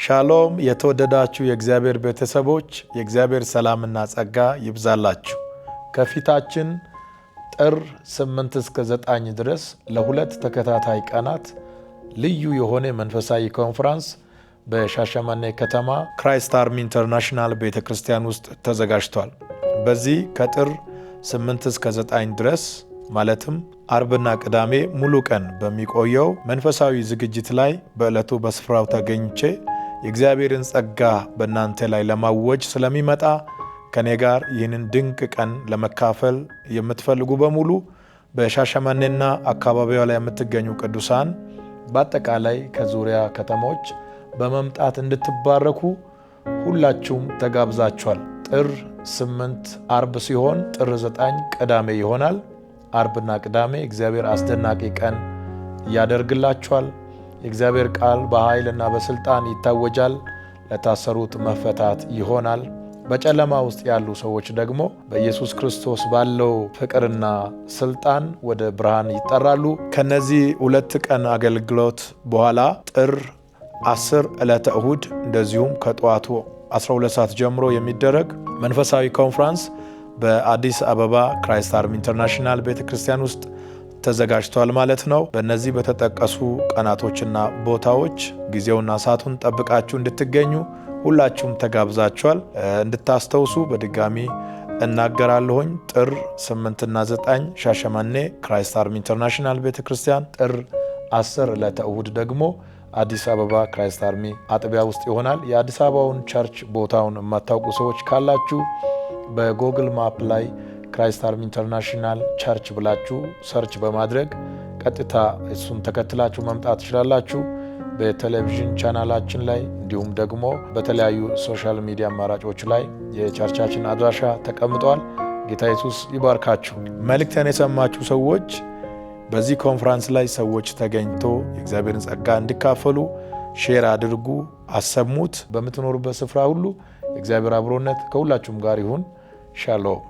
ሻሎም የተወደዳችሁ የእግዚአብሔር ቤተሰቦች የእግዚአብሔር ሰላምና ጸጋ ይብዛላችሁ። ከፊታችን ጥር 8 እስከ 9 ድረስ ለሁለት ተከታታይ ቀናት ልዩ የሆነ መንፈሳዊ ኮንፈረንስ በሻሸመኔ ከተማ ክራይስት አርሚ ኢንተርናሽናል ቤተክርስቲያን ውስጥ ተዘጋጅቷል። በዚህ ከጥር 8 እስከ 9 ድረስ ማለትም አርብና ቅዳሜ ሙሉ ቀን በሚቆየው መንፈሳዊ ዝግጅት ላይ በዕለቱ በስፍራው ተገኝቼ የእግዚአብሔርን ጸጋ በእናንተ ላይ ለማወጅ ስለሚመጣ ከኔ ጋር ይህንን ድንቅ ቀን ለመካፈል የምትፈልጉ በሙሉ በሻሸመኔና አካባቢዋ ላይ የምትገኙ ቅዱሳን በአጠቃላይ ከዙሪያ ከተሞች በመምጣት እንድትባረኩ ሁላችሁም ተጋብዛችኋል። ጥር 8 አርብ ሲሆን ጥር 9 ቅዳሜ ይሆናል። አርብና ቅዳሜ እግዚአብሔር አስደናቂ ቀን ያደርግላችኋል። የእግዚአብሔር ቃል በኃይልና በስልጣን ይታወጃል። ለታሰሩት መፈታት ይሆናል። በጨለማ ውስጥ ያሉ ሰዎች ደግሞ በኢየሱስ ክርስቶስ ባለው ፍቅርና ስልጣን ወደ ብርሃን ይጠራሉ። ከነዚህ ሁለት ቀን አገልግሎት በኋላ ጥር 10 ዕለተ እሁድ እንደዚሁም ከጠዋቱ 12 ሰዓት ጀምሮ የሚደረግ መንፈሳዊ ኮንፈረንስ በአዲስ አበባ ክራይስት አርሚ ኢንተርናሽናል ቤተክርስቲያን ውስጥ ተዘጋጅቷል ማለት ነው። በእነዚህ በተጠቀሱ ቀናቶችና ቦታዎች ጊዜውና ሰዓቱን ጠብቃችሁ እንድትገኙ ሁላችሁም ተጋብዛችኋል። እንድታስተውሱ በድጋሚ እናገራለሁኝ። ጥር 8 እና 9 ሻሸመኔ ክራይስት አርሚ ኢንተርናሽናል ቤተክርስቲያን፣ ጥር 10 ዕለተ እሁድ ደግሞ አዲስ አበባ ክራይስት አርሚ አጥቢያ ውስጥ ይሆናል። የአዲስ አበባውን ቸርች ቦታውን የማታውቁ ሰዎች ካላችሁ በጎግል ማፕ ላይ ክራይስት አርሚ ኢንተርናሽናል ቸርች ብላችሁ ሰርች በማድረግ ቀጥታ እሱን ተከትላችሁ መምጣት ትችላላችሁ። በቴሌቪዥን ቻናላችን ላይ እንዲሁም ደግሞ በተለያዩ ሶሻል ሚዲያ አማራጮች ላይ የቸርቻችን አድራሻ ተቀምጧል። ጌታ ኢየሱስ ይባርካችሁ። መልእክቴን የሰማችሁ ሰዎች በዚህ ኮንፈረንስ ላይ ሰዎች ተገኝቶ የእግዚአብሔርን ጸጋ እንዲካፈሉ ሼር አድርጉ፣ አሰሙት። በምትኖሩበት ስፍራ ሁሉ የእግዚአብሔር አብሮነት ከሁላችሁም ጋር ይሁን። ሻሎም